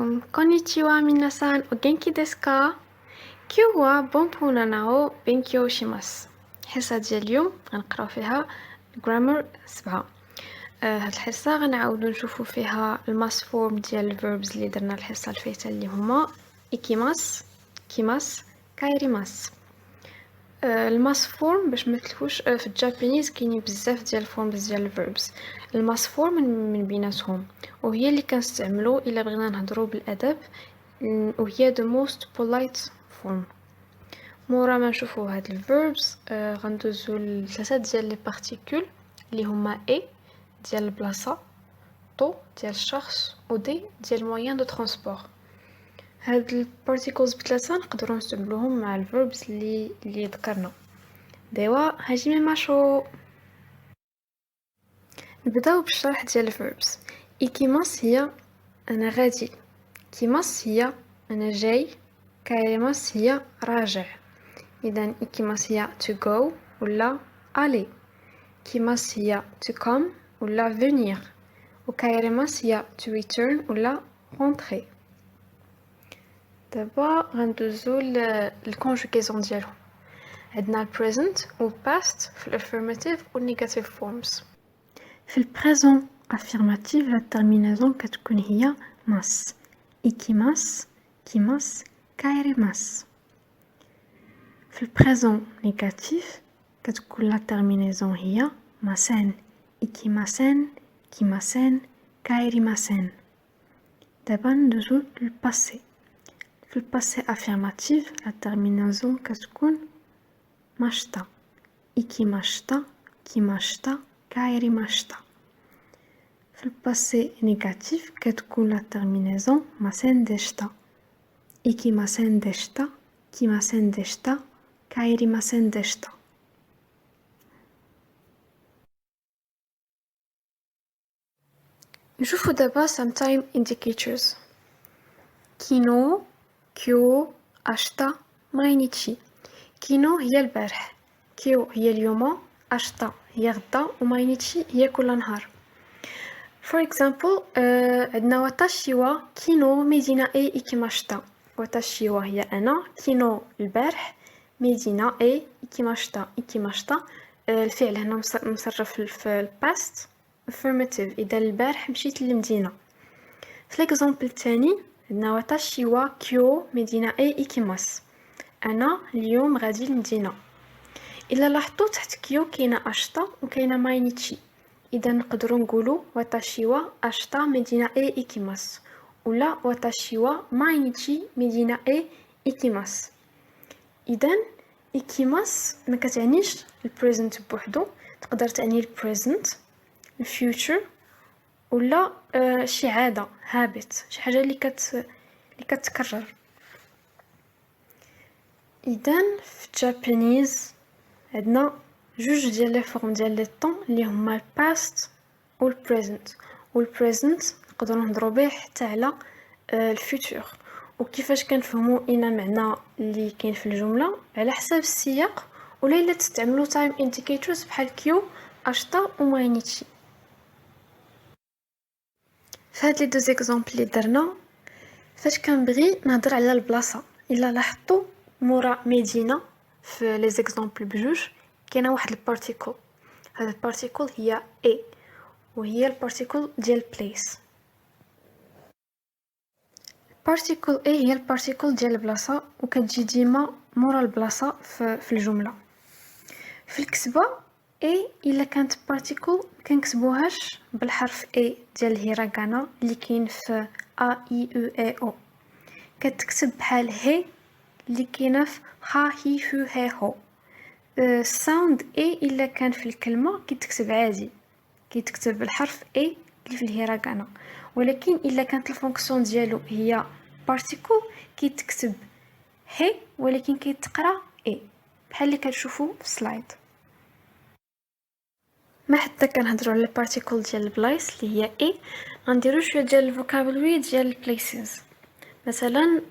عليكم. konnichiwa minasan o genki desu ka? كيو هو بونبونا ناو بينكيو شيماس. الحصة ديال اليوم غنقراو فيها الجرامر 7. هاد الحصة غنعاودو نشوفو فيها الماس فورم ديال الفيربز اللي درنا الحصة الفايتة اللي هما إيكيماس، كيماس، كايريماس. الماس فورم باش متلفوش في الجابانيز كاينين بزاف ديال الفورمز ديال الفيربز. الماس فورم من بيناتهم وهي اللي كنستعملو الا بغينا نهضرو بالادب، وهي the most polite form. مورا ما نشوفو هاد الفيربز غندوزو لثلاثه ديال لي بارتيكول اللي هما اي ديال البلاصه، طو ديال الشخص، و دي ديال موين دو ترونسبور. هاد البارتيكلز بثلاثه نقدروا نستعملوهم مع الفيربز اللي ذكرنا. ديوا هاجي ماشو نبداو بالشرح ديال الفيربز. إيكيماس هي انا غادي، كيماس هي انا جاي، كايريماس هي راجع. اذا إيكيماس هي to go ولا aller، كيماس هي to come ولا venir، وكايريماس هي to return ولا rentrer. دابا غندوزو للكونجوغيزون ديالهم. عندنا البريزنت والباست في الافيرماتيف والنيجاتيف فورمز. في البريزون افيرماتيف لا تيرمينازون كتكون هي ماس، إيكيماس، كيماس، كايريماس. في البريزون نيجاتيف كتكون لا تيرمينازون هي ماسان، إيكيماسان، كيماسان، كايريماسان. دابا ندوزو للباسي. في الباسي افيرماتيف لا تيرمينازون كتكون ماشتا، إيكيماشتا، كيماشتا، كايريماشتا. في الباسي نيجاتيف كتكون لا تيرمينازون ماسان ديشتا، إيكيماسان ديشتا، كيماسان ديشتا، كايريماسان ديشتا. نشوفو دابا some time indicators. كينو، كيو، أشتا، ماينيتشي. كينو هي البارح، كيو هي اليوم، أشتا هي غدا، وماينيتشي هي كل نهار. For example عندنا واتاشي وا كينو ميدينا اي إيكيماشتا. واتاشي وا هي أنا، كينو البارح، ميدينا اي إيكيماشتا. إيكيماشتا الفعل هنا مصرف في الباست affirmative، إذا البارح مشيت للمدينة. في l'exemple الثاني عندنا واتاشي وا كيو ميدينا اي إيكيماس. أنا اليوم غادي للمدينة. إلا لاحظتوا تحت كيو كاينه أشتا وكاينه ماينيتشي، إذا نقدروا نقولوا واتاشي وا أشتا ميدينا اي إيكيماس، ولا واتاشي وا ماينيتشي ميدينا اي إيكيماس. إذا إيكيماس ما كتعنيش البريزنت بوحدو، تقدر تعني البريزنت، الفيوتشر، ولا شي عاده، هابت، شي حاجه اللي كتكرر. إذا في الجابانيز عندنا جوج ديال لي فورم ديال لي طون اللي هما الباست والبريزنت. والبريزنت نقدروا نهضروا به حتى على الفيوتشر. وكيفاش كنفهموا ان معنى اللي كاين في الجمله على حسب السياق، ولا الا تستعملوا تايم انديكيتورز بحال كيو، اشتا وماينيتشي. في هاد لي دو زيكزامبل اللي درنا، فاش كنبغي نهضر على البلاصه، الا لاحظتوا مورا مدينه في لي زيكزامبل بجوج كاينه واحد البارتيكل. هاد البارتيكل هي اي، وهي البارتيكل ديال بليس. البارتيكل اي هي البارتيكل ديال البلاصه، وكتجي ديما مورا البلاصه في الجمله. في الكتابه اي الا كانت بارتيكل كنكتبوهاش بالحرف اي ديال الهيراغانا اللي كاين في ا اي او اي او، كتكتب بحال هي اللي كاينه في ها هي هو هي هو. الساوند اي الا كان في الكلمه كيتكتب عادي، كيتكتب بالحرف اي اللي في الهيراغانا، ولكن الا كانت الفونكسيون ديالو هي بارتيكل كيتكتب هي ولكن كيتقرا اي، بحال اللي كتشوفوا في السلايد. ما حتى كنهضروا على البارتيكل ديال البلايص اللي هي اي، غنديروا شويه ديال الفوكابولري ديال البليسز. مثلا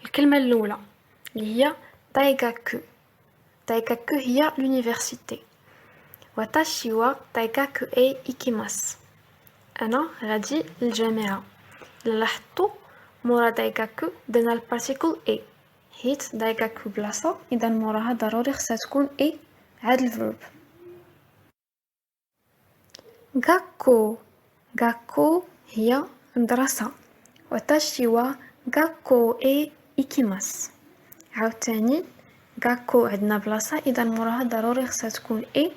الكلمه الاولى اللي هي دايغاكو. دايغاكو هي l'université. واتاشي وا دايغاكو اي إيكيماس. انا غادي للجامعه. الا لاحظتوا مورا دايغاكو درنا البارتيكل اي حيت دايغاكو بلاصه اذا موراها ضروري خصها تكون اي عاد الفيرب. غاكو غاكو هي مدرسه واتاشي wa غاكو اي إيكيماس. عاوتاني غاكو عندنا بلاصه اذا موراها ضروري خصها تكون اي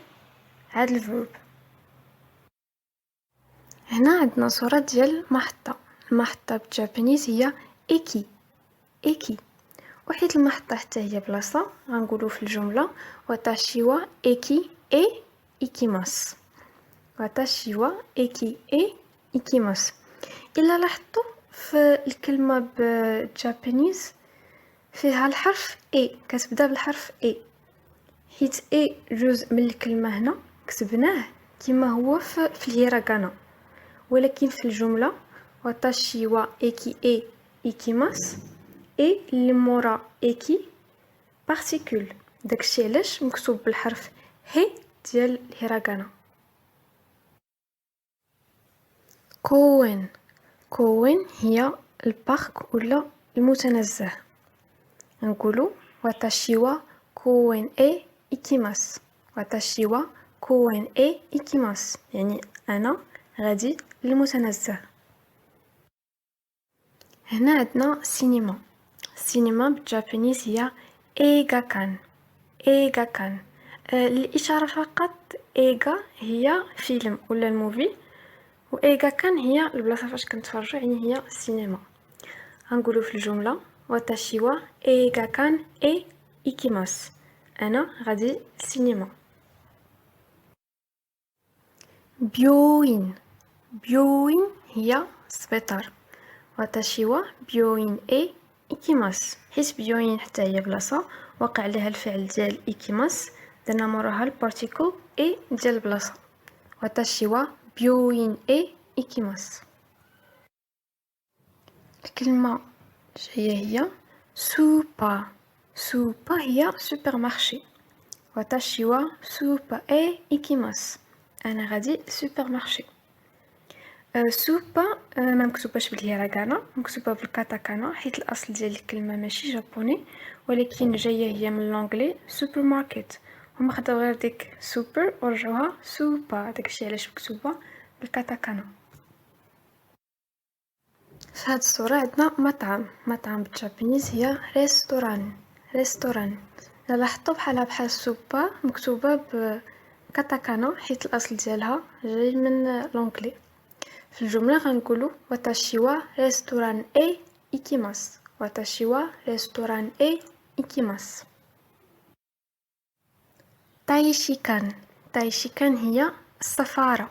عاد الفيرب. هنا عندنا صورة ديال محطة. المحطة بالجابانيز هي ايكي ايكي، وحيت المحطة حتى هي بلاصة غنقولو في الجملة واتاشي wa ايكي اي إيكيماس. واتاشي wa ايكي اي إيكيماس. إلا لاحظتوا في الكلمة بالجابانيز فيها الحرف اي، كتبدا بالحرف اي، حيت اي جزء من الكلمة هنا كتبناه كما هو في الهيراغانا، ولكن في الجملة واتاشي wa ايكي اي إيكيماس اي اللي مورا ايكي بارتيكول، داكشي علاش مكتوب بالحرف هي ديال الهيراغانا. كوين كوين هي البارك ولا المتنزه. نقولوا واتاشي wa كوين اي إيكيماس. واتاشي wa كوين اي إيكيماس يعني انا غادي للمتنزه. هنا عندنا سينما. السينما بالجابانيز هي ايغاكان ايغاكان. الاشاره فقط ايغا هي فيلم ولا الموفي، وايغاكان هي البلاصه فاش كنتفرجوا يعني هي السينما. غنقولوا في الجمله واتاشي wa ايغاكان اي إيكيماس، انا غادي للسينما. بيوين بيوين هي سبيطار. واتاشي wa بيوين اي إيكيماس، حيت بيوين حتى هي بلاصه وقع عليها الفعل ديال إيكيماس درنا موراها البارتيكل اي ديال البلاصه. واتاشي wa بيوين اي إيكيماس. الكلمه الجايه هي سوبا. سوبا هي سوبر مارشي. واتاشي wa سوبا اي إيكيماس، انا غادي سوبر مارشي. سوبا ما مكتوباش بالهيراغانا، مكتوبه بالكاتاكانا حيت الاصل ديال الكلمه ماشي جابوني ولكن جايه هي من اللونجلي سوبر ماركت، هما خداو غير ديك سوبر ورجعوها سوبا، داكشي علاش مكتوبه بالكاتاكانا. في هاد الصوره عندنا مطعم بالجابانيز هي ريستوران ريستوران. لاحظتوا بحال سوبا مكتوبه بكاتاكانا حيت الاصل ديالها جاي من لونجلي. في الجملة غنقولوا واتاشي wa ريستوران اي إيكيماس. واتاشي wa ريستوران اي إيكيماس. تايشيكان تايشيكان هي السفارة.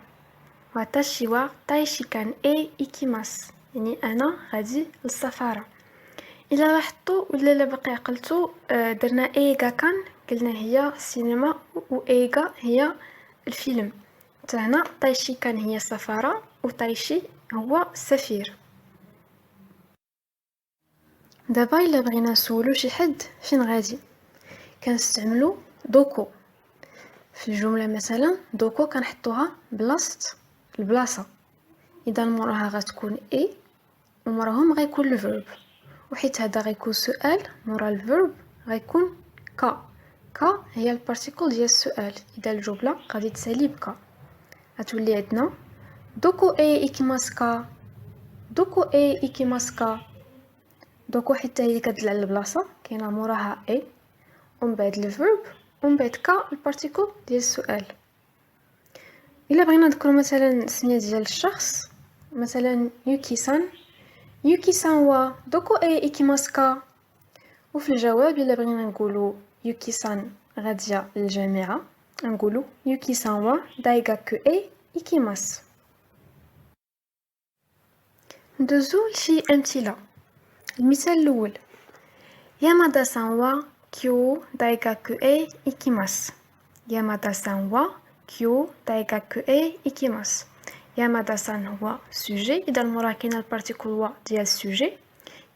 واتاشي wa تايشيكان اي إيكيماس يعني انا غادي للسفارة. الا لاحظتوا ولا الا باقي عقلتوا درنا ايغاكان قلنا هي السينما وايغا هي الفيلم، حتى هنا تايشيكان هي السفارة وتايشي هو السفير. دابا الا بغينا نسولو شي حد فين غادي كنستعملو دوكو. في الجمله مثلا دوكو كنحطوها بلاصه البلاصه، اذا موراها غتكون اي وموراهم غيكون الفيرب، وحيت هذا غيكون سؤال مورا الفيرب غيكون كا. كا هي البارتيكل ديال السؤال، اذا الجمله غادي تسالي بكا غتولي عندنا دوكو اي إيكيماسكا. دوكو اي إيكيماسكا. دوكو حتى هي كتدل على البلاصه كاينه موراها اي ومن بعد الفيرب ومن بعد كا البارتيكل ديال السؤال. الا بغينا نذكروا مثلا السميه ديال الشخص مثلا يوكي سان وا دوكو اي إيكيماسكا. وفي الجواب الا بغينا نقولوا يوكي سان غاديه للجامعه نقولوا يوكي سان وا دايغاكو اي إيكيماس. ندوزو لشي امثله. المثال الاول يامادا سان وا كيو دايغاكو اي إيكيماس. يامادا سان وا كيو دايغاكو اي إيكيماس. يامادا سان هو سوجي، اذا المراه كاينه البارتيكل وا ديال السوجي.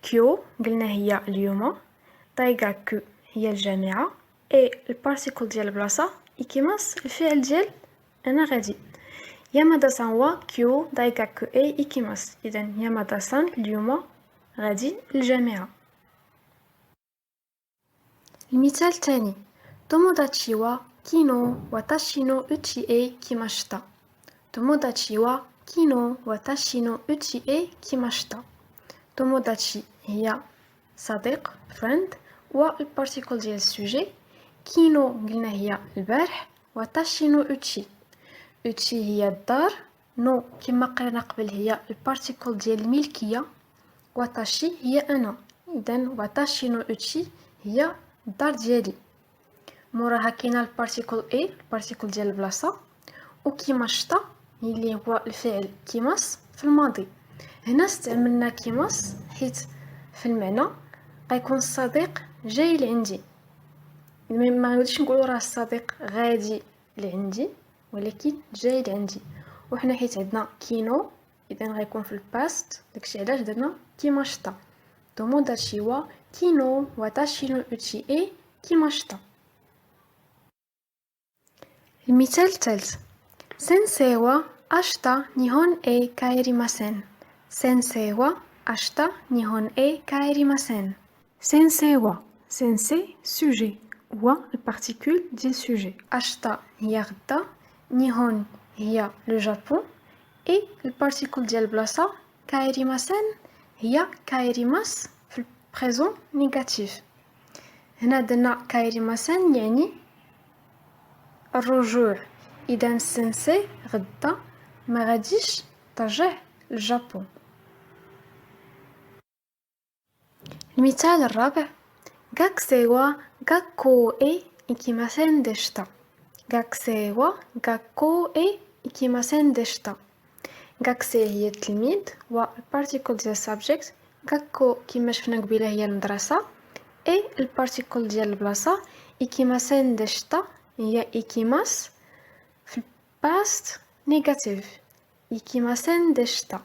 كيو قلنا هي اليوم، دايغاكو هي الجامعه، اي البارتيكل ديال البلاصه، إيكيماس الفعل ديال انا غادي. يامادا سان وا كيو دايغاكو اي إيكيماس، اذا يامادا سان اليوم غادي للجامعة. المثال الثاني توموداتشي wa kino watashi no uchi e kimashita. توموداتشي wa kino watashi no uchi e kimashita. توموداتشي هي صديق friend والبارتيكل ديال السوجي. كينو قلنا هي البارح وتاشي نو اوتشي. اوتشي هي الدار. نو كما قلنا قبل هي البارتيكل ديال الملكيه. وتاشي هي انا. اذا وتاشي نو اوتشي هي الدار ديالي. موراها كاينه البارتيكل اي البارتيكل ديال البلاصه. وكيماشتا اللي هو الفعل كيماس في الماضي. هنا استعملنا كيماس حيت في المعنى غيكون الصديق جاي لعندي. ما غاديش نقولوا راه الصديق غادي لعندي ولكن جاي لعندي. وحنا حيت عندنا كينو اذا غيكون في الباست داكشي علاش درنا كيماشتا. توموداتشي wa kino watashi no uchi e kimashita. المثال الثالث سensei wa ashita nihon e kaerimasen. سensei wa ashita nihon e kaerimasen. سensei wa سensei sujet wa البارتيكول ديال sujet. ashita هي غدا. نيهون هي لو جابون. اي البارتيكول ديال البلاصه كايريماسن هي كايريماس في البريزون نيجاتيف. هنا درنا كايريماسن يعني الرجوع. اذا السنسي غدا ما غاديش ترجع للجابون. المثال الرابع غاكسي wa gakkou e ikimasen deshita. غاكسي wa gakkou e ikimasen deshita. غاكسي هي التلميذ والبارتيكل ديال السابجيكت. غاكو كما شفنا قبيله هي المدرسه. اي البارتيكل ديال البلاصه. ikimasen deshita هي ikimas في الباست نيجاتيف. ikimasen deshita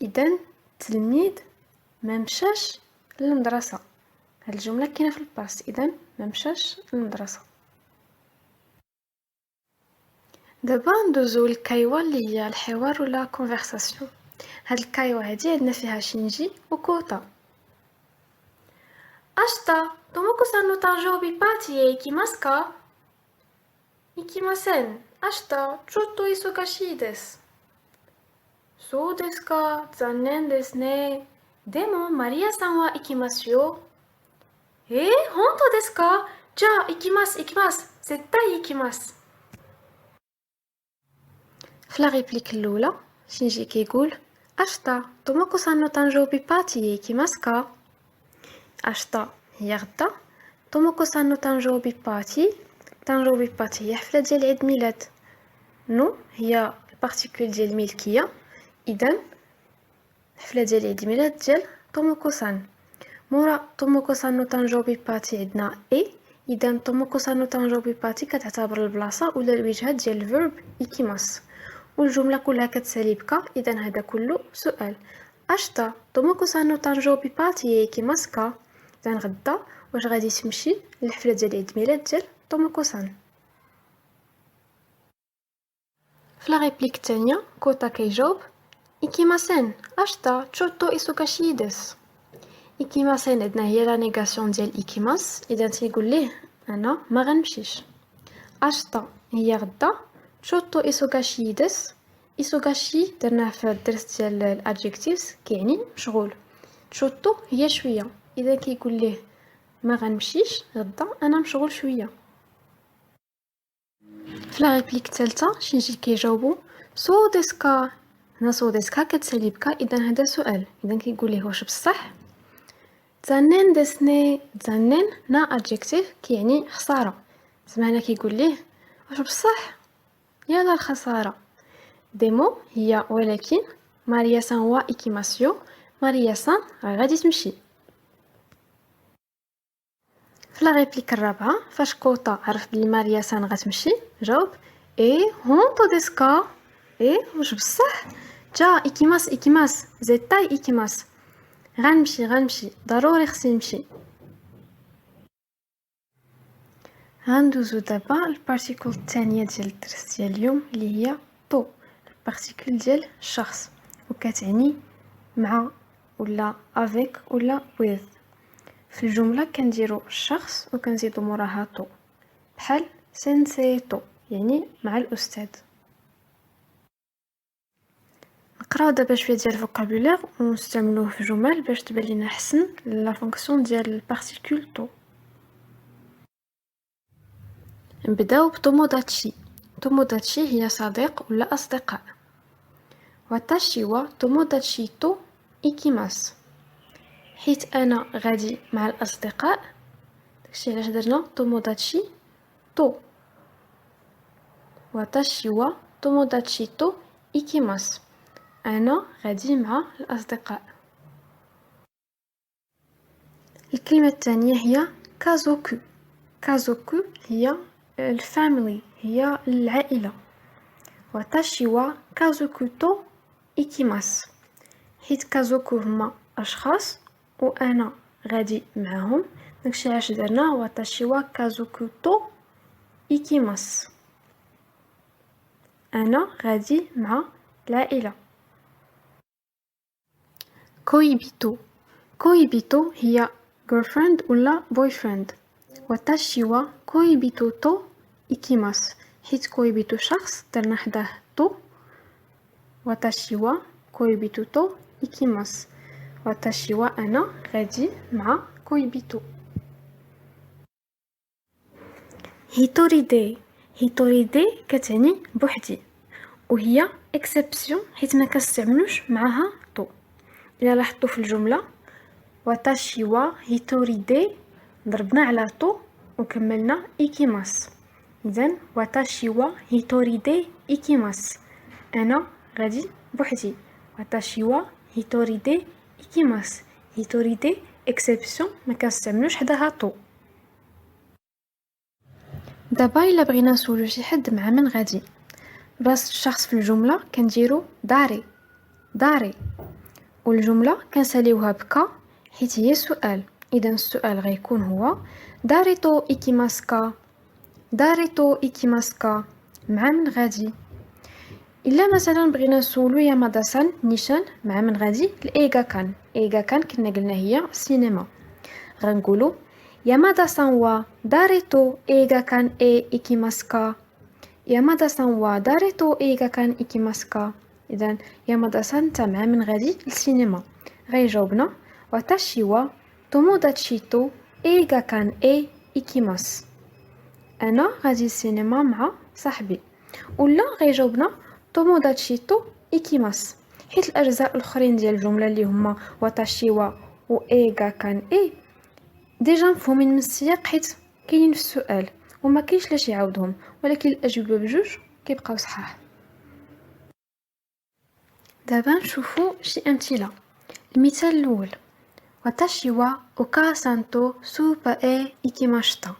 اذا التلميذ ما مشاش للمدرسه. هاد الجمله كاينه في الباست اذا ما مشاش للمدرسه. دابا ندوزو للكايوا اللي هي الحوار ولا كونفرساسيون. هاد الكايوا هادي عندنا فيها شينجي وكوتا. اشتا توموكو-san no tanjoubi party e ikimasu ka? Ikimasen. Ashita chotto isogashii desu. Sou desu ka? Zannen desu ne. Demo Maria-san wa ikimasu yo. Honto desu ka? Ja ikimasu. Zettai ikimasu. في لا ريبليك الاولى شينجي كيقول اشتا توموكو-san no tanjoubi party e ikimasu ka. اشتا هي غدا. توموكو-san no tanjoubi party. tanjoubi party هي حفله ديال عيد ميلاد. نو هي البارتيكول ديال الملكيه. اذا حفله ديال عيد ميلاد ديال توموكو-san. مورا توموكو-san no tanjoubi party عندنا اي. اذا توموكو-san no tanjoubi party كتعتبر البلاصه ولا الوجهه ديال الفيرب ikimasu. والجمله كلها كتسالي بكا. اذا هذا كله سؤال. اشتا توموكو-san no tanjoubi party e ikimasu ka. اذا غدا واش غادي تمشي للحفله ديال عيد ميلاد ديال توموكو-san. في لا ريبليك الثانيه كوتا كيجاوب ikimasen. اشتا chotto isogashii desu. ikimasen عندنا هي لا نيغاسيون ديال ikimasu. اذا تيقول ليه انا ما غنمشيش. اشتا هي غدا. chotto isogashii desu. isogashii درناه في الدرس ديال الادجكتيفز كيعني مشغول. chotto هي شويه. اذا كيقول ليه ما غنمشيش غدا انا مشغول شويه. في لا ريبليك الثالثه شينجي كيجاوبو سو ديسكا. هنا سو ديسكا كتسالي بكا. اذا هذا سؤال. اذا كيقول ليه واش بصح. زانين ديسني. زانين نا ادجكتيف كيعني خساره. زعما هنا كيقول ليه واش بصح يا لا الخساره. ديمو هي ولكن. ماريا-san wa ikimasu yo. ماريا-san غادي تمشي. في لا ريبليك الرابعه فاش كوتا عرف بلي ماريا-san غتمشي جاوب هونتو ديسو كا. واش بصح. جا ايكيماس زيتاي ايكيماس. غنمشي ضروري خصني نمشي. غندوزو دابا البارتيكل الثانيه ديال الدرس ديال اليوم اللي هي تو. البارتيكل ديال الشخص وكتعني مع ولا avec ولا with. في الجملة كنديرو الشخص وكنزيدو موراها تو، بحال سينسيتو يعني مع الأستاذ. نقراو دابا شويه ديال الفوكابولير ونستعملوه في جمل باش تبان لينا حسن لا فونكسيون ديال البارتيكول تو. نبداو بتوموداتشي. توموداتشي هي صديق ولا أصدقاء. واتاشي وا توموداتشي تو إيكيماس، حيت أنا غادي مع الأصدقاء، داكشي علاش درنا توموداتشي تو. واتاشي وا توموداتشي تو إيكيماس، أنا غادي مع الأصدقاء. الكلمة الثانية هي كازوكو. كازوكو هي الفاميلي، هي العائلة. واتاشي وا كازوكو تو إيكيماس، حيت كازوكو هما أشخاص وأنا غادي معهم، داكشي علاش درنا واتاشي وا كازوكو تو إيكيماس، أنا غادي مع العائلة. كويبيتو. كويبيتو هي girlfriend ولا boyfriend. واتاشي وا كويبيتو تو إيكيماس، حيت كويبيتو شخص درنا حداه تو. واتاشي وا كويبيتو تو إيكيماس، واتاشي وا أنا غادي مع كويبيتو. هيتوري دي. هيتوري دي كتعني بوحدي، وهي اكسبسيون حيت ما كنستعملوش معها تو. إلا لاحظتوا في الجملة واتاشي وا هيتوري دي ضربنا على تو وكملنا إيكيماس. إذن واتاشي وا هيتوري دي إيكيماس، أنا غادي بوحدي. واتاشي وا هيتوري دي إيكيماس، هيتوري دي اكسبسيون ما كنستعملوش حداها تو. دابا إلا بغينا نسولو شي حد مع من غادي، بلاصة الشخص في الجملة كنديرو داري. داري. والجملة كنساليوها بكا حيت هي سؤال، إذا السؤال غيكون هو داريتو إيكيماسكا. داريتو إيكيماسكا، مع من غادي. إلا مثلا بغينا نسولو يا ماداسان نيشان مع من غادي الإيغاكان. إيغاكان كنا قلنا هي السينما، غنقولو يا ماداسان وا داريتو إيغاكان إيكيماسكا. يا ماداسان وا داريتو إيغاكان إيكيماسكا، إذن يا ماداسان نتا مع من غادي للسينما. غيجاوبنا واتاشي وا توموداتشي تو إيغاكان إيكيماس، أنا غادي للسينما مع صاحبي. ولا غيجاوبنا توموداتشي تو إيكيماس، حيت الأجزاء الآخرين ديال الجملة اللي هما واتاشي وا و إيغاكان ديجا مفهومين من السياق حيت كاينين في السؤال وما كاينش لاش يعاودهم، ولكن الأجوبة بجوج كيبقاو صحاح. دابا نشوفو شي أمثلة. المثال الأول واتاشي وا أوكاسان تو سوبا إيكيماشتا.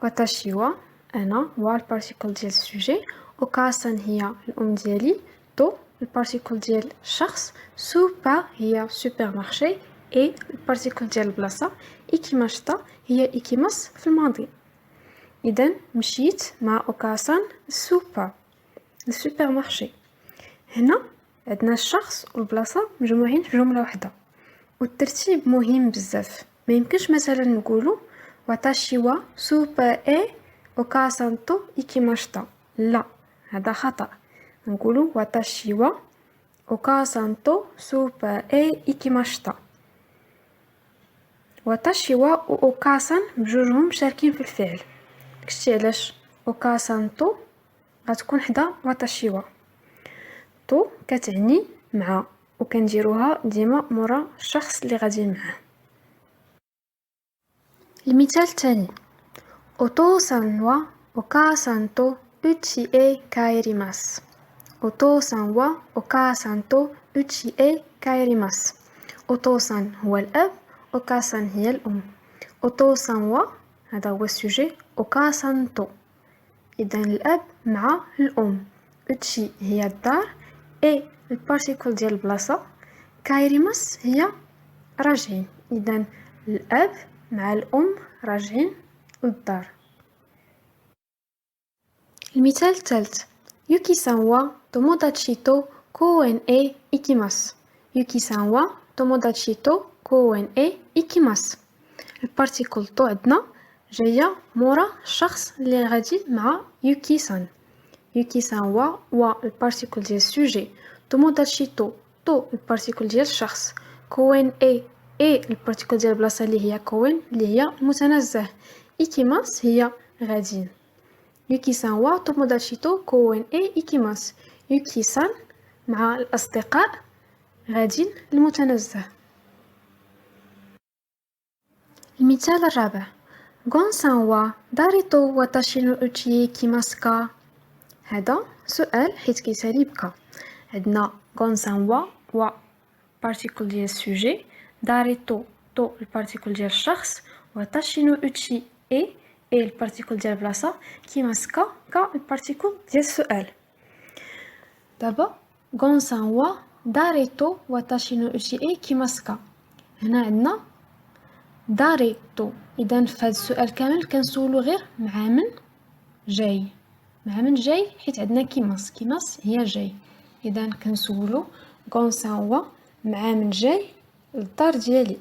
واتاشي وا أنا وا البارتيكل ديال السوجي، أوكاسان هي الأم ديالي، تو البارتيكل ديال الشخص، سوبا هي سوبر مارشي، اي البارتيكل ديال البلاصة، إيكيماشتا هي إيكيماس في الماضي. إذن مشيت مع أوكاسان السوبا السوبر مارشي. هنا عندنا الشخص والبلاصة مجموعين في جملة واحدة، والترتيب مهم بزاف. ما يمكنش مثلا نقولو واتاشي وا سوبا أوكاسان تو إيكيماشتا، لا هذا خطأ. نقولو واتاشي وا أوكاسان تو سوبا إيكيماشتا. واتاشي وا و أوكاسان بجوجهم شاركين في الفعل، داكشي علاش أوكاسان تو غتكون حدا واتاشي وا. تو كتعني مع، وكنديروها ديما مورا الشخص اللي غادي معاه. المثال الثاني أوتوسان وا أوكاسان تو أوتشي كايريماس. أوتوسان وا أوكاسان تو أوتشي كايريماس. أوتوسان هو الأب، أوكاسان هي الأم. أوتوسان وا هذا هو السوجي، أوكاسان تو إذن الأب مع الأم. أوتشي هي الدار، البارتيكل ديال البلاصة، كايريماس هي راجعين. إذن الأب مع الأم راجعين للدار. المثال الثالث يوكي سان وا توموداتشي تو كوين إيكيماس. يوكي سان وا توموداتشي تو كوين اي إيكيماس. البارتيكل تو عندنا جاية مورا الشخص اللي غادي مع يوكي سان. يوكي سان هو البارتيكل ديال السوجي. توموداتشي تو البارتيكل ديال الشخص. كوين اي البارتيكل ديال البلاصة اللي هي كوين اللي هي المتنزه. إيكيماس هي غاديين. يوكي سان هو توموداتشي تو كوين اي إيكيماس. يوكي سان مع الأصدقاء غاديين المتنزه. المثال الرابع غونسان وا داريتو واتاشي نو اوتشي كيماسكا. هذا سؤال حيت كيسالي بكا. عندنا غونسان وا بارتيكل ديال السوجي، داريتو تو البارتيكل ديال الشخص، واتاشي نو اوتشي اي البارتيكل ديال البلاصه، كيماسكا البارتيكل ديال السؤال. دابا غونسان وا داريتو واتاشي نو اوتشي اي كيماسكا. هنا عندنا داريتو. اذا في هذا السؤال كامل كنسولو غير مع من جاي حيت عندنا كيماس هي جاي. اذا كنسولو غونسان هو مع من جاي للدار ديالي.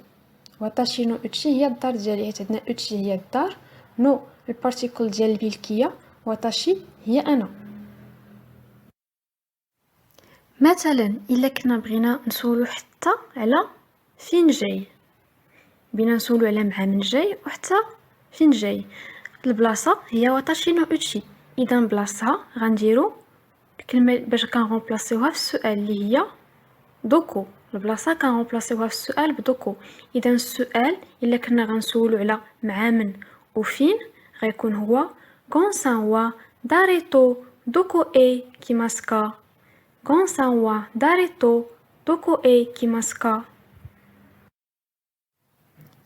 واتاشي نو اوتشي هي الدار ديالي حيت عندنا اوتشي هي الدار، نو البارتيكل ديال الملكيه، واتاشي هي انا. مثلا الا كنا بغينا نسولو حتى على فين جاي، بينا نسولو على مع من جاي وحتى فين جاي. البلاصه هي واتاشي نو اوتشي. اذا بلاصتها غنديرو الكلمه باش كنغومبلاسيوها في السؤال اللي هي دوكو. البلاصه كنغومبلاسيوها في السؤال بدوكو. اذا السؤال الا كنا غنسولو على مع من وفين غيكون هو غونسان وا داريتو دوكو اي كيماسكا. غونسان وا داريتو دوكو اي كيماسكا.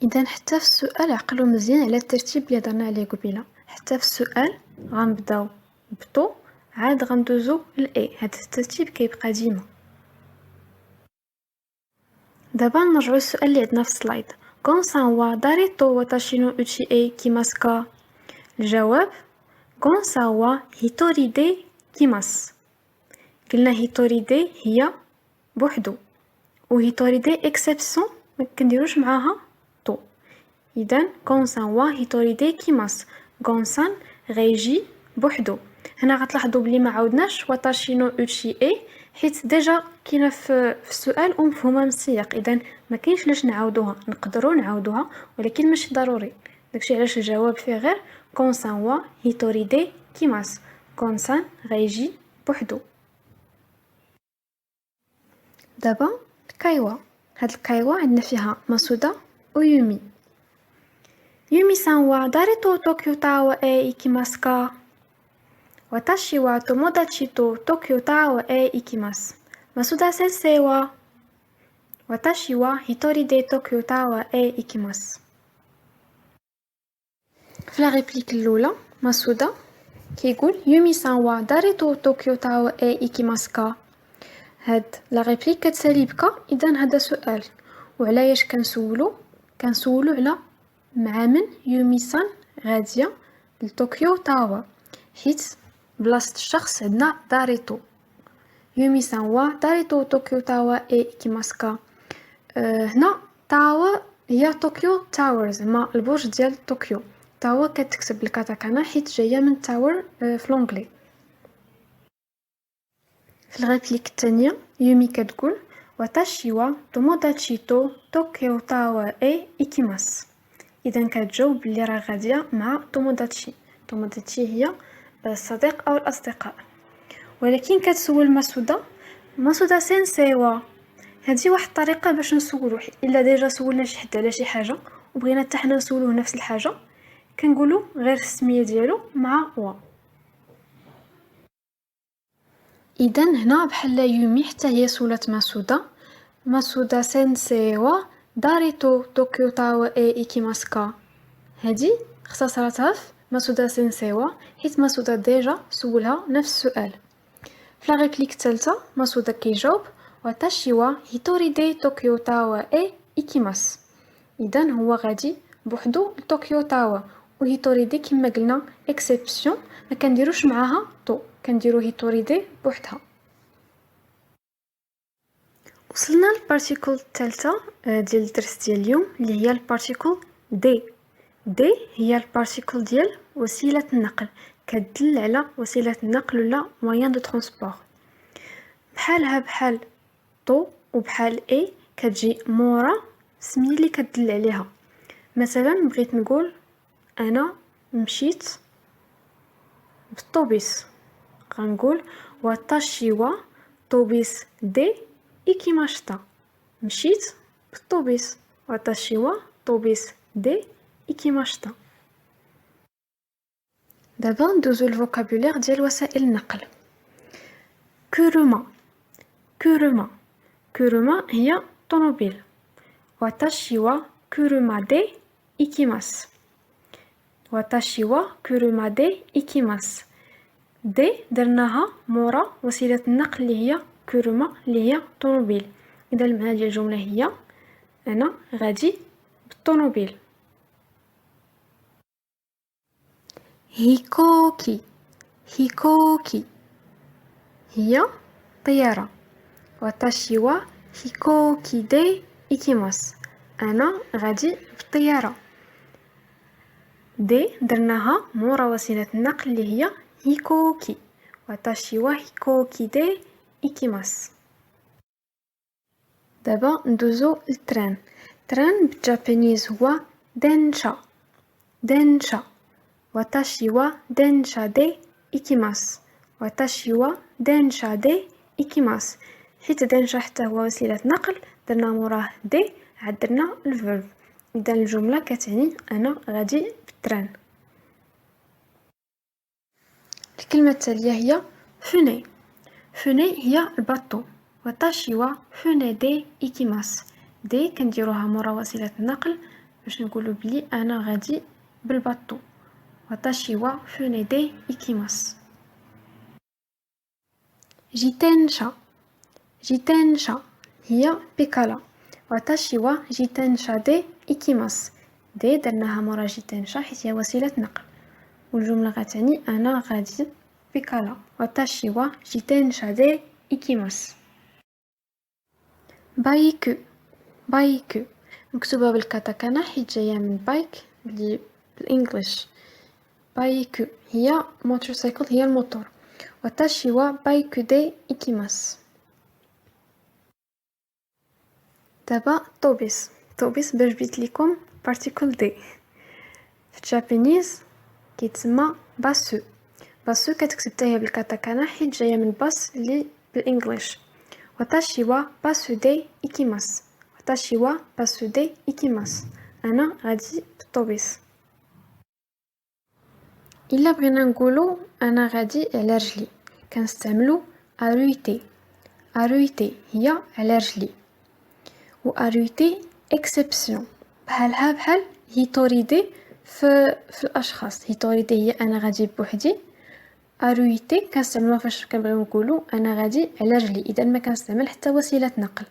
اذا حتى في السؤال عقلوا مزيان على الترتيب اللي هضرنا عليه قبيله. حتى في السؤال غنبداو بتو عاد غندوزو لاي. هذا الترتيب كيبقى ديما. دابا نرجعو للسؤال اللي عندنا في السلايد. غونسان وا داريتو واتاشي نو اوتشي اي كيماسكا. الجواب غونسان وا هيتوري دي كيماس. قلنا هيتوري دي هي بوحدو، و هيتوري دي اكسبسيون ما كنديروش معاها تو. اذا غونسان وا هيتوري دي كيماس. غونسان غيجي بوحدو. هنا غتلاحظوا بلي ما عاودناش واتاشي نو اوتشي اي حيت ديجا كاينه في السؤال ومفهومه من السياق. اذا ما كاينش لاش نعاودوها. نقدروا نعاودوها ولكن ماشي ضروري. داكشي علاش الجواب فيه غير غونسان وا هيتوري دي كيماس. غونسان غيجي بوحدو. دابا الكايوا. هاد الكايوا عندنا فيها مسودا ويومي. يومي سان وا داريتو طوكيو تا وا اي إيكيماسكا. واتاشي وا توموداتشي تو طوكيو تا وا اي إيكيماس. مسودا سensei وا واتاشي وا هيتوري دي طوكيو تا وا اي إيكيماس. في لا ريبليك الاولى مسودا كيقول يومي سان وا داريتو طوكيو تا وا اي إيكيماسكا. هاد لا ريبليك كتسالي بكا. اذا هذا سؤال وعلاش كنسولو على مع من يومي سان غاديه لطوكيو تاوا حيت بلاصه الشخص عندنا داريتو. يومي سان وا داريتو طوكيو تاوا اي إيكيماسكا. هنا تاوا هي طوكيو تاورز، ما البرج ديال طوكيو. تاوا كتكتب بالكاتاكانا حيت جايه من تاور في لونجلي. في الريبليك الثانيه يومي كتقول واتاشي وا توموداتشي تو طوكيو تاوا اي إيكيماس. اذا كتجاوب بلي راه غاديه مع توموداتشي. توموداتشي هي الصديق او الاصدقاء. ولكن كتسول مسودا سensei وا. هذه واحد الطريقه باش نسولو الا ديجا سولنا شي حد على شي حاجه وبغينا حتى حنا نسولوه نفس الحاجه كنقولوا غير السميه ديالو مع وا. اذا هنا بحال يومي حتى هي سولات مسودا سensei وا داريتو طوكيو تاوا اي إيكيماسكا. هذه اختصرتها في مسودا سensei وا حيت مسودا ديجا سولها نفس السؤال. في لا ريبليك الثالثه مسودا كيجاوب واتاشي وا هيتوري دي طوكيو تاوا اي إيكيماس. اذا هو غادي بوحدو لطوكيو تاوا، وهيتوري دي كما قلنا اكسبسيون ما كنديروش معاها تو، كنديرو هيتوري دي بوحدها. وصلنا للبارتيكل الثالثة ديال الدرس ديال اليوم اللي هي البارتيكل دي. دي هي البارتيكل ديال وسيلة النقل، كتدل على وسيلة النقل ولا موين دو ترونسبور. بحالها بحال طو وبحال اي كتجي مورا سمية اللي كتدل عليها. مثلا بغيت نقول انا مشيت بالطوبيس، غنقول واتاشي وا طوبيس دي إيكيماشتا. مشيت بالطوبيس واتاشي وا طوبيس دي إيكيماشتا. دابا ندوزو الفوكابولير ديال وسائل النقل. كوروما، كوروما، كوروما هي طونوبيل. واتاشي وا كوروما دي إيكيماس. واتاشي وا كوروما دي إيكيماس. دي درناها مورا وسيلة النقل اللي هي كوروما اللي هي طونوبيل. إذا المعنى ديال الجملة هي أنا غادي بالطونوبيل. هيكوكي، هيكوكي هي طيارة. واتاشي وا هيكوكي دي إيكيماس. أنا غادي بالطيارة. دي درناها مورا وسيلة النقل اللي هي هيكوكي. واتاشي وا هيكوكي دي إيكيماس. دابا ندوزو التران. تران بالجابانيز هو دنشا، دنشا. واتاشي وا دنشا دي إيكيماس. واتاشي وا دنشا دي إيكيماس. حيت دنشا حتى هو وسيلة نقل درنا موراه دي عاد درنا الفيرب. إذا الجملة كتعني أنا غادي بالتران. الكلمة التالية هي فوني. فوني هي الباطو. واتاشي وا فوني دي إيكيماس. دي كنديروها مورا وسيلة النقل باش نقولو بلي أنا غادي بالباطو. واتاشي وا فوني دي إيكيماس. جيتنشا، جيتنشا هي بيكالا. واتاشي وا جيتنشا دي إيكيماس. دي درناها مورا جيتنشا حيت هي وسيلة نقل والجملة غتعني أنا غادي بيكالا. واتاشي وا جيتنشا دي إيكيماس. بايكو، بايكو مكتوبة بالكاتاكانا حيت جاية من بايك بالإنجليش. بايكو هي موتورسايكل، هي الموتور. واتاشي وا بايكو دي إيكيماس. دابا طوبيس. طوبيس باش جبت لكم بارتيكل دي في الجابانيز كيتسمى باسو. باسو كتكتب حتى هي بالكاتاكانا حيت جايه من باس اللي بالانجليش. واتاشي وا باسو دي إيكيماس. واتاشي وا باسو دي إيكيماس. انا غادي بالطوبيس. الا بغينا نقولو انا غادي على رجلي كنستعملو ارويتي. ارويتي هي على رجلي. و ارويتي اكسبسيون بحالها بحال هيتوريدي في الاشخاص. هيتوريدي هي انا غادي بوحدي. ارويتي كنستعملوها فاش كنبغيو نقولوا انا غادي على رجلي. اذا ما كنستعمل حتى وسيله نقل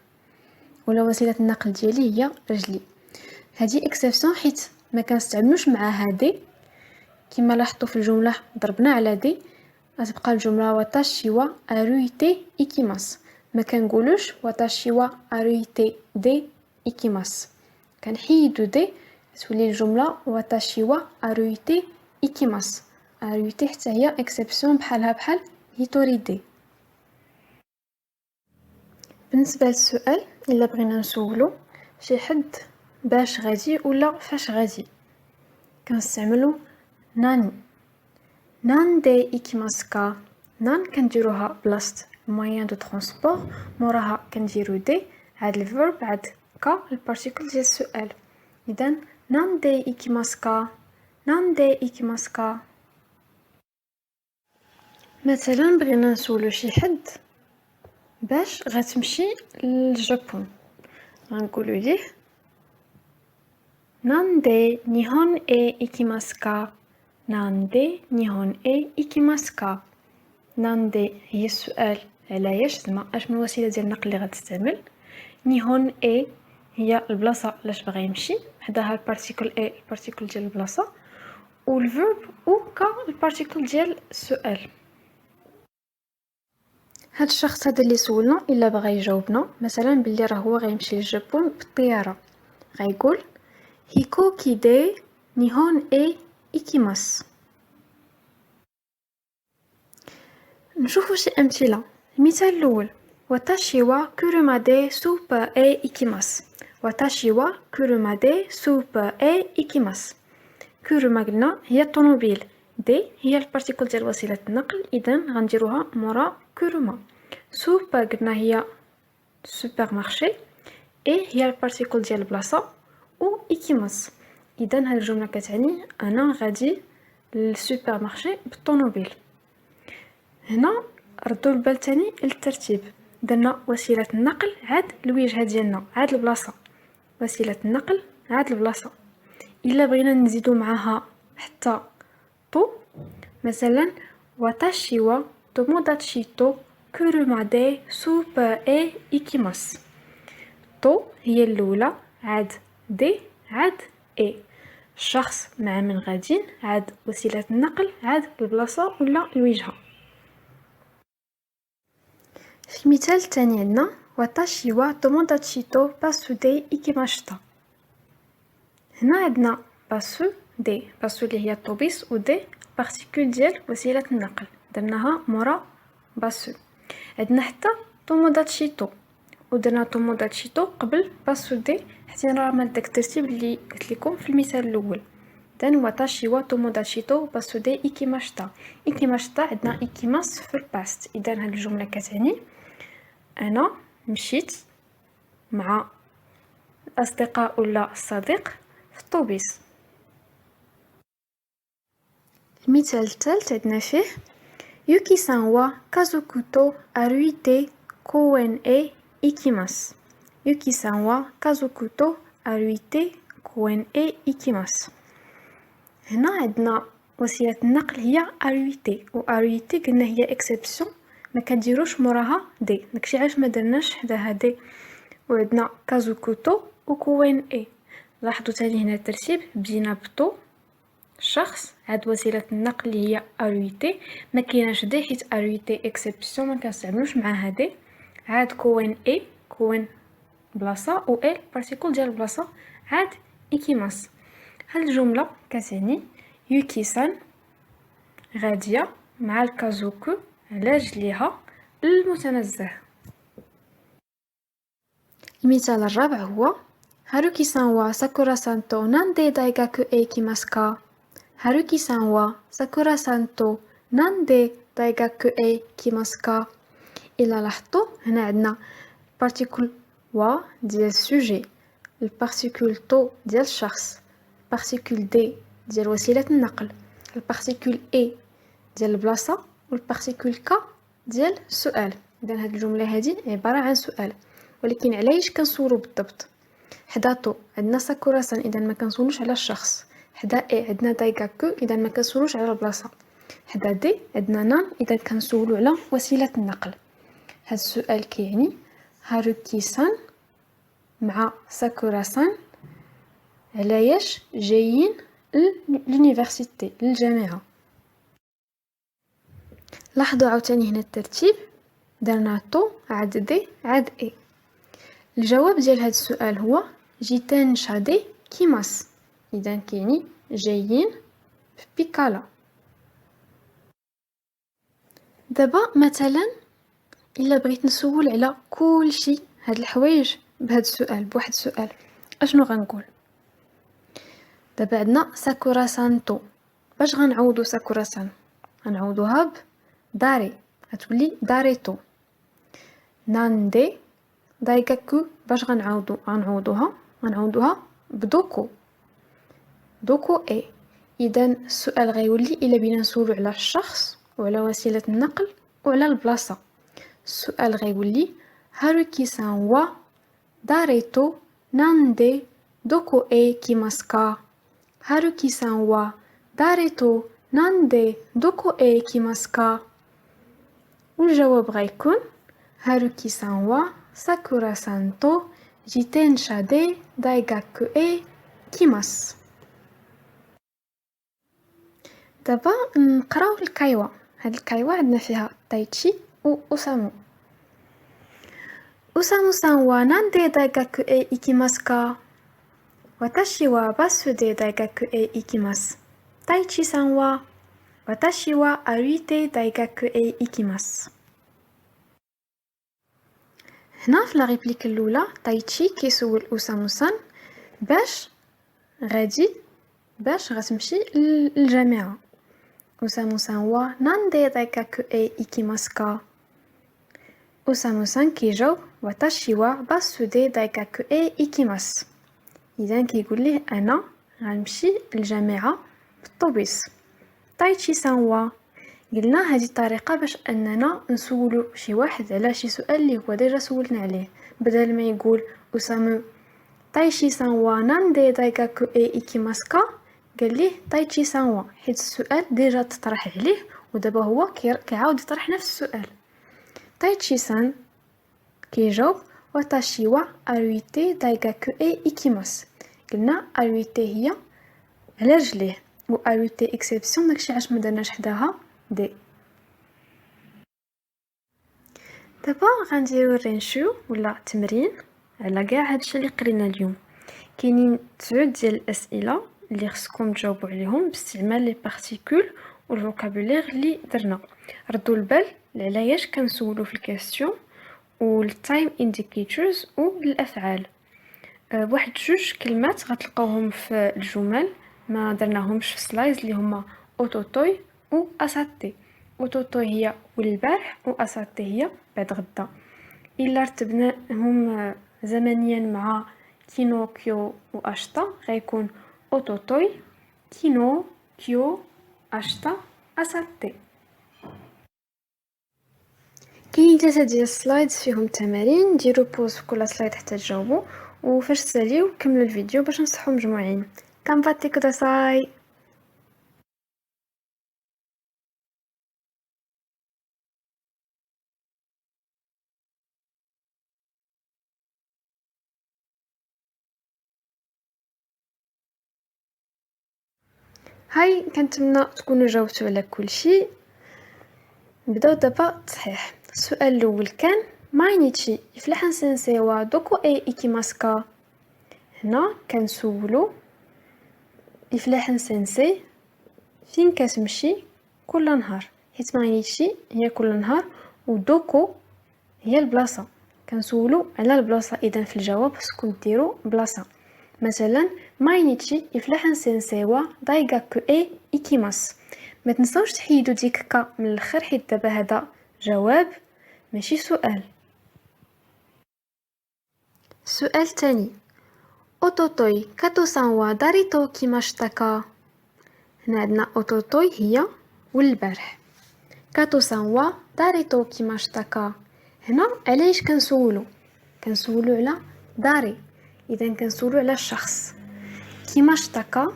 ولا وسيله النقل ديالي هي رجلي. هذه اكسبسيون حيت ما كنستعملوش معها دي كما لاحظتوا في الجمله ضربنا على دي غتبقى الجمله واتاشي وا ارويتي إيكيماس. ما كنقولوش واتاشي وا ارويتي دي إيكيماس. كنحيدو دي تولي الجمله واتاشي وا ارويتي إيكيماس. ارويتي حتى هي اكسبسيون بحالها بحال هيتوريدي. بالنسبه للسؤال الا بغينا نسولو شي حد باش غادي ولا فاش غادي كنستعملو ناني. نان دي إيكيماسكا. نان كنديروها بلاصه موين دو ترونسبور موراها كنديرو دي عاد الفيرب عاد كا البارتيكل ديال السؤال. اذا نان دي إيكيماسكا، نان دي إيكيماسكا. مثلا بغينا نسولو شي حد باش غتمشي للجابون غنقولو ليه نان دي نيهون اي إيكيماسكا. نان دي نيهون اي إيكيماسكا. نان دي هي السؤال علاش زعما اش من وسيله ديال النقل اللي غتستعمل. نيهون اي هي البلاصه لاش بغا يمشي حداها البارتيكل اي البارتيكل ديال البلاصه والفيرب او كا البارتيكل ديال السؤال. هاد الشخص هذا اللي سولنا الا بغى يجاوبنا مثلا باللي راه هو غيمشي للجابون بالطياره غيقول هيكوكي دي نيهون اي إيكيماس. نشوفوا شي امثله. المثال الاول واتاشي وا كوروما دي سوبا اي إيكيماس. واتاشي وا كوروما دي سوبا اي إيكيماس. كوروما قلنا هي الطوموبيل، دي هي البارتيكول ديال وسيله النقل، اذا غنديروها مورا كوروما. سوبا قلنا هي سوبر مارشي، اي هي البارتيكول ديال البلاصه، و إيكيماس اذا هاد الجمله كتعني انا غادي للسوبر مارشي بالطوموبيل. هنا ردوا البال تاني للترتيب، درنا وسيله النقل عاد الوجهه ديالنا عاد البلاصه، وسيله النقل عاد البلاصه. الا بغينا نزيدو معاها حتى تو، مثلا واتاشي وا توموداتشي تو كوروما دي سوبا اي إيكيماس. تو هي الاولى عاد دي عاد اي، الشخص مع من غادين عاد وسيله النقل عاد البلاصه ولا الوجهه. في المثال الثاني عندنا واتاشي وا توموداتشي تو باسو دي إيكيماشتا. هنا عندنا باسو دي، باسو اللي هي الطوبيس، و دي بارتيكول ديال وسيله النقل درناها مورا باسو. عندنا حتى توموداتشي تو، ودرنا توموداتشي تو قبل باسو دي حتى راه من داك الترتيب اللي قلت لكم في المثال الاول. دان واتاشي وا توموداتشي تو باسو دي إيكيماشتا. إيكيماشتا عندنا إيكيماس في الباست، اذا هاد الجمله كتعني انا مشيت مع الاصدقاء ولا الصديق في الطوبيس. المثال الثالث عندنا فيه يوكي-سان وا كازوكو تو أرويتي كوين اي إيكيماس. يوكي-سان وا كازوكو تو أرويتي كوين اي إيكيماس. هنا عندنا وسيلة النقل هي أرويتي، و أرويتي قلنا هي اكسبسيون ما كنديروش موراها دي، داكشي علاش ما درناش حداها دي. وعندنا كازوكو تو و كوين اي. لاحظوا تاني هنا الترتيب، بدينا بتو شخص عاد وسيله النقل اللي هي أرويتي، ما كايناش دي حيت أرويتي اكسبسيون ما كنستعملوش معاها دي. عاد كوين اي، كوين بلاصه، و اي بارتيكول ديال البلاصه، عاد إيكيماس. هاد الجمله كتعني يوكي-سان غاديه مع الكازوكو على رجليها للمتنزه. المثال الرابع هو هاروكي-سان وا ساكورا-سان تو ناندي دايغاكو اي إيكيماس كا. هاروكي-سان وا ساكورا-سان تو ناندي دايغاكو اي إيكيماس كا. إلا لاحظتوا هنا عندنا البارتيكول وا ديال السوجي، البارتيكول تو ديال الشخص، البارتيكول دي ديال وسيله النقل، البارتيكول اي ديال البلاصه، والبارتيكول كا ديال السؤال. اذا هاد الجمله هذه عباره عن سؤال، ولكن علاش كنسولو بالضبط؟ حدا تو عندنا ساكورا-سان اذا ما كنسولوش على الشخص، حدا اي عندنا دايغاكو اذا ما كنسولوش على البلاصه، حدا دي عندنا نان اذا كنسولو على وسيله النقل. هاد السؤال كيعني هاروكي-سان مع ساكورا-سان علاش جايين لونيفرسيتي للجامعه. لاحظوا عاوتاني هنا الترتيب، درنا تو عاد دي عاد اي. الجواب ديال هذا السؤال هو جيتان شادي كيماس، اذا كيعني جايين في بيكالا. دابا مثلا الا بغيت نسول على كل شيء هاد الحوايج بهذا السؤال بواحد السؤال، اشنو غنقول؟ دابا عندنا ساكورا-سان تو، باش غنعوضو ساكورا-سان؟ غنعوضوها بداري، غتولي داريتو. ناندي دايغاكو باش غنعوضوها بدوكو، دوكو اي. اذا السؤال غيولي الا بينا نسولو على الشخص وعلى وسيله النقل وعلى البلاصه، السؤال غيولي هاروكي-سان وا داريتو ناندي دوكو اي كيماسكا. هاروكي-سان وا داريتو ناندي دوكو اي كيماسكا. والجواب غيكون هاروكي-سان وا ساكورا-سان تو جيتنشا دي دايغاكو اي كيماس. دابا نقراو الكايوا. هاد الكايوا عندنا فيها تايتشي و اوسامو. Osamu-san wa nande daigaku e ikimasu ka? Watashi wa basu de daigaku e ikimasu. Taichi-san wa? Watashi wa aruite daigaku e ikimasu. هنا في لا ريبليك الاولى تايتشي كيسول اوسامو-سان باش غتمشي للجامعه. اوسامو-سان وا ناندي دايكاكو اي ايكيماسو كا؟ اوسامو-سان كيجاوب واتاشي وا باسو دي دايكاكو اي ايكيماسو. اذا كيقول ليه انا غنمشي للجامعه بالطوبيس. تايتشي-سان وا قلنا هذه الطريقة باش أننا نسولو شي واحد على شي سؤال اللي هو ديجا سولنا عليه، بدل ما يقول أسامو تايشي-سان وا ناندي دايغاكو اي إيكيماسو كا؟ قال ليه تايشي-سان وا، حيت السؤال ديجا تطرح عليه ودابا هو كيعاود يطرح نفس السؤال. تايشي-سان كيجاوب واتاشي وا أرويتي دايغاكو اي إيكيماسو. قلنا أرويتي هي على رجليه، و أرويتي إكسبسيون داكشي علاش مدرناش حداها دي. دابا غنديرو رينشيو ولا تمرين على كاع هادشي اللي قرينا اليوم. كاينين 9 ديال الاسئله اللي خصكم تجاوبوا عليهم باستعمال لي بارتيكول والفوكابولير اللي درنا. ردوا البال علاش كنسولو في الكاستيون والتايم انديكيتورز والافعال. واحد جوج كلمات غتلقاوهم في الجمل ما درناهمش في سلايز اللي هما اوتوتوي و اساتي. اوتوتوي هي والبارح و اساتي هي بعد غدا. الا رتبناهم زمنيا مع كينو كيو و اشتا غيكون اوتوتوي كينو كيو اشتا اساتي. كاين 3 ديال السلايدز فيهم تمارين، ديروا بوز في كل سلايد حتى تجاوبوا، وفاش تساليو كملوا الفيديو باش نصحوا مجموعين. كامباتي كوداساي. هاي كنتمنى تكونوا جاوبتوا على كل شيء. نبداو دابا التصحيح. السؤال الاول كان ماينيتشي يفلحن سensei wa doko e ikimasu ka؟ هنا كنسولو يفلحن سensei فين كتمشي كل نهار، حيت ماينيتشي هي كل نهار و دوكو هي البلاصه، كنسولو على البلاصه. اذا في الجواب خصكم ديروا بلاصه. مثلا ماينيتشي يفلحن سensei wa daigaku e ikimasu. ما تنساوش تحيدوا ديك كا من الاخر، حيت دابا هذا جواب ماشي سؤال. السؤال الثاني اوتوتوي كاتو-سان wa dari to kimashita ka؟ هنا عندنا اوتوتوي هي والبارح، كاتو-سان wa dari to kimashita ka؟ هنا علاش كنسولو على داري، اذا كنسولو على الشخص. كيماشتا كا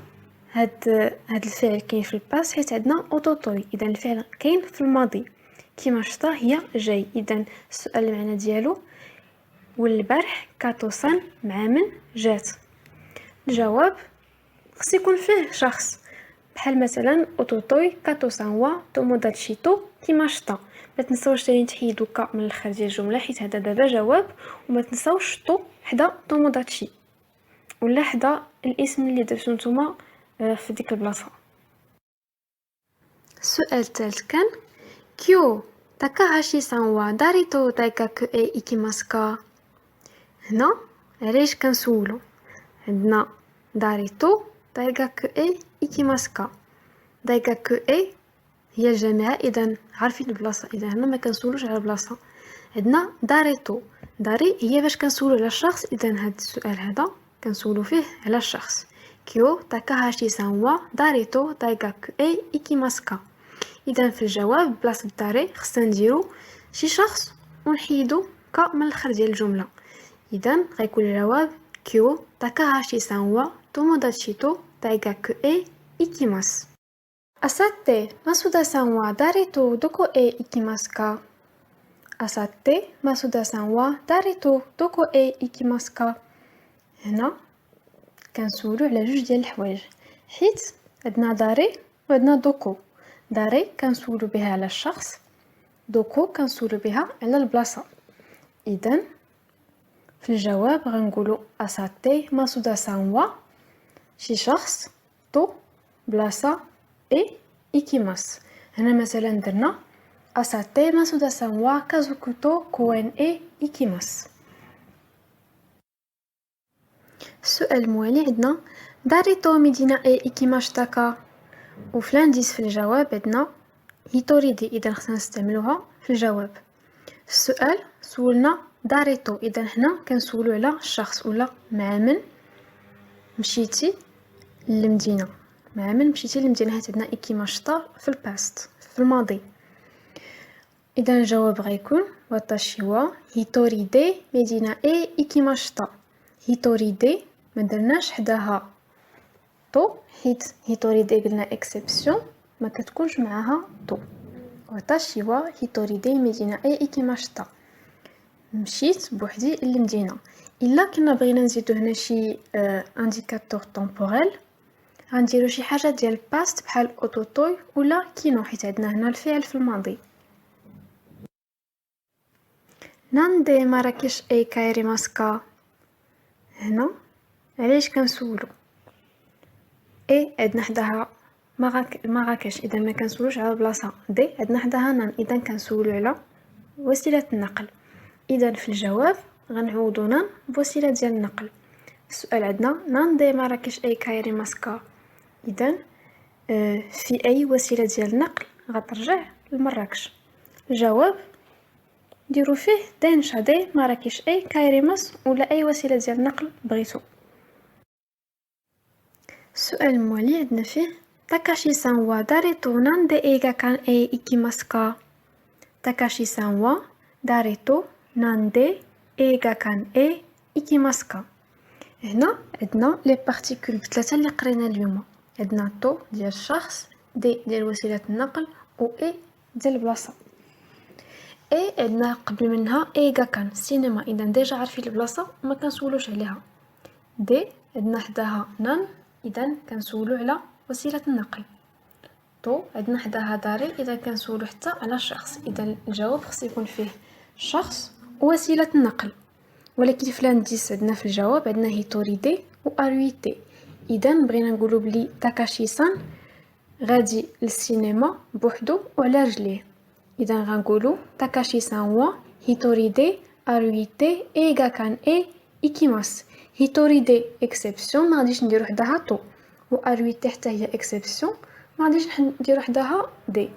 هاد الفعل كاين في الباس حيت عندنا اوتوتوي، اذا الفعل كاين في الماضي. كيماشتا هي جاي، اذا السؤال المعنى ديالو والبارح كاتو-سان مع من جات. الجواب خص يكون فيه شخص، بحال مثلا اوتوتوي كاتو-سان wa توموداتشي تو كيماشتا. ما تنساوش تاني تحيدوا كا من الاخر ديال الجمله حيت هذا دابا جواب، وما تنساوش تو حدا توموداتشي ولا حدا الاسم اللي درتو نتوما في ديك البلاصه. السؤال الثالث كان كيو تاكاهاشي-سان wa dari to daigaku e ikimasu ka؟ هنا علاش كنسولو؟ عندنا داري تو دايغاكو اي إيكيماسو كا. دايغاكو اي هي الجامعة، اذا عارفين البلاصه، اذا هنا ما كنسولوش على البلاصه. عندنا داريتو، داري هي باش كنسولو على الشخص، اذا هذا السؤال هذا كنسولو فيه على الشخص. كيو تاكاهاشي-سان wa داريتو دايغاكو اي إيكيماسو كا. اذا في الجواب بلاصه داري خصنا نديرو شي شخص ونحيدو كا من الاخر ديال الجمله. اذا غيكون الجواب كيو تاكاهاشي-سان wa توموداتشي تو دايغاكو اي إيكيماسو. أساتي ماسودا-سان wa dari to doko e ikimasu ka؟ أساتي ماسودا-سان wa dari to doko e ikimasu ka؟ هنا كنسولو على جوج ديال الحوايج، حيت عندنا داري وعندنا دوكو. داري كنسولو بها على الشخص، دوكو كنسولو بها على البلاصه. اذا في الجواب غنقولوا أساتي ماسودا سانوا شي شخص تو بلاصة إي إيكيماس. هنا مثلا درنا أساتي ماسودا سانوا كازوكو تو كوين إي إيكيماس. السؤال الموالي عندنا داري تو ميدينا إي إيكيماشتاكا، وفي لانديس في الجواب عندنا هيتوريدي، إذا خصنا نستعملوها في الجواب. في السؤال سولنا داريتو، إذا هنا كنسولو على الشخص ولا مع من مشيتي للمدينة، مع من مشيتي للمدينة. هات عندنا إيكيماشتا في الباست في الماضي. إذا الجواب غيكون واتاشي وا هيتوريدي ميدينا إي إيكيماشتا. هيتوريدي ما درناش حداها تو، حيت هيتوريدي قلنا اكسبسيون ما كتكونش معاها تو. واتاشي وا هيتوريدي ميدينا إي إيكيماشتا، مشيت بوحدي للمدينة. إلا كنا بغينا نزيدو هنا شي انديكاتور طومبوريل غنديرو شي حاجة ديال باست بحال اوتوتوي ولا كينو، حيت عندنا هنا الفعل في الماضي. ناندي مراكش اي كايري ماسكا، هنا علاش كنسولو اي عندنا حداها مراكش، اذا ما كنسولوش على بلاصه. دي عندنا حداها نان، اذا كنسولو على وسيله النقل. اذا في الجواب غنعوضو نان بوسيله ديال النقل. السؤال عندنا نان دي مراكش اي كايري ماسكا، اذا في اي وسيله ديال النقل غترجع لمراكش. الجواب ديروا فيه دينشا دي مراكش اي كايري ماس ولا اي وسيله ديال النقل بغيتو. السؤال الموالي عندنا فيه تاكاشي-سان وا داريتو نان دي ايغا كان اي إيكيماسكا. تاكاشي-سان وا داريتو نان دي ايغا كان اي إيكيماسكا. هنا عندنا لي بارتيكول بثلاثه اللي قرينا اليوم. عندنا تو ديال الشخص، دي ديال وسيله النقل، و اي ديال البلاصه. اي عندنا قبل منها ايغا كان السينما، اذا ديجا عارفين البلاصه وما كنسولوش عليها. دي عندنا حداها نان، اذا كنسولو على وسيله النقل. تو عندنا حداها داري، اذا كنسولو حتى على الشخص. اذا الجواب خص يكون فيه شخص ووسيله النقل. ولكن في لانديس عندنا في الجواب عندنا هيتوريدي و ارويتي. اذا بغينا نقولوا بلي تاكاشي-سان غادي للسينما بوحدو وعلى رجليه. اذا غنقولوا تاكاشي-سان وا هيتوريدي ارويتي ايغا كان اي إيكيماس. هيتوريدي اكسبسيون ما غاديش نديرو حداها تو، و ارويتي حتى هي اكسبسيون ما غاديش نديرو حداها دي.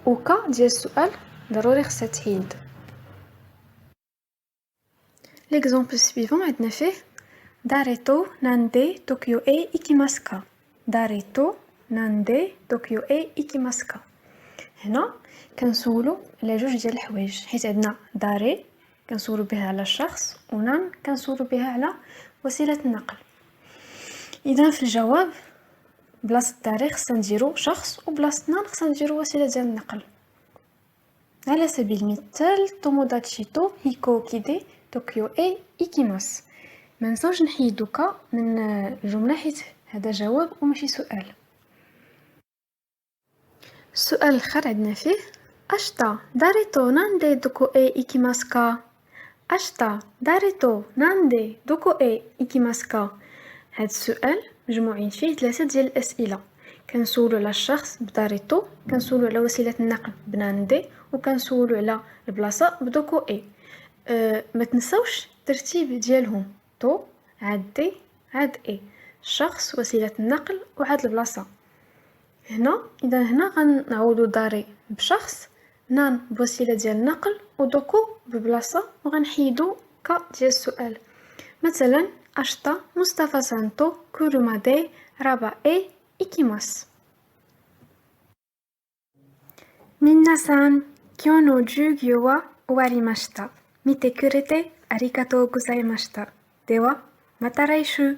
وكا ديال السؤال ضروري خصها تحيد. ليكزامبل سويفون عندنا فيه داريتو ناندي طوكيو اي إيكيماسكا. داريتو ناندي طوكيو اي إيكيماسكا. هنا كنسولو على جوج ديال الحوايج، حيت عندنا داري كنسولو بها على الشخص، ونان كنسولو بها على وسيله النقل. اذا في الجواب بلاصه داري خصنا نديرو شخص، وبلاصه نان خصنا نديرو وسيله ديال النقل. على سبيل المثال توموداتشي تو هيكوكي دي طوكيو اي إيكيماس. ما نساوش نحيدو كا من الجمله حيت هذا جواب وماشي سؤال. السؤال الاخر عندنا فيه اشتا داريتو ناندي دوكو اي إيكيماسكا. اشتا داريتو ناندي دوكو اي إيكيماسكا. هاد السؤال مجموعين فيه ثلاثه ديال الاسئله. كنسولو على الشخص بداريتو، كنسولو على وسيله النقل بناندي، وكنسولو على البلاصه بدوكو اي. ما تنساوش الترتيب ديالهم، تو عاد دي عاد اي، الشخص وسيله النقل وعاد البلاصه. هنا اذا هنا غنعوضو داري بشخص، نان بوسيله ديال النقل، ودوكو ببلاصه، وغنحيدو كا ديال السؤال. مثلا اشتا مصطفى سانتو كوروما دي رابا اي إيكيماس. مينا-سان كيو نو جوجيو وا اوواrimashita. ميته كوريتي آريغاتو غوزايماشتا. ではまた来週。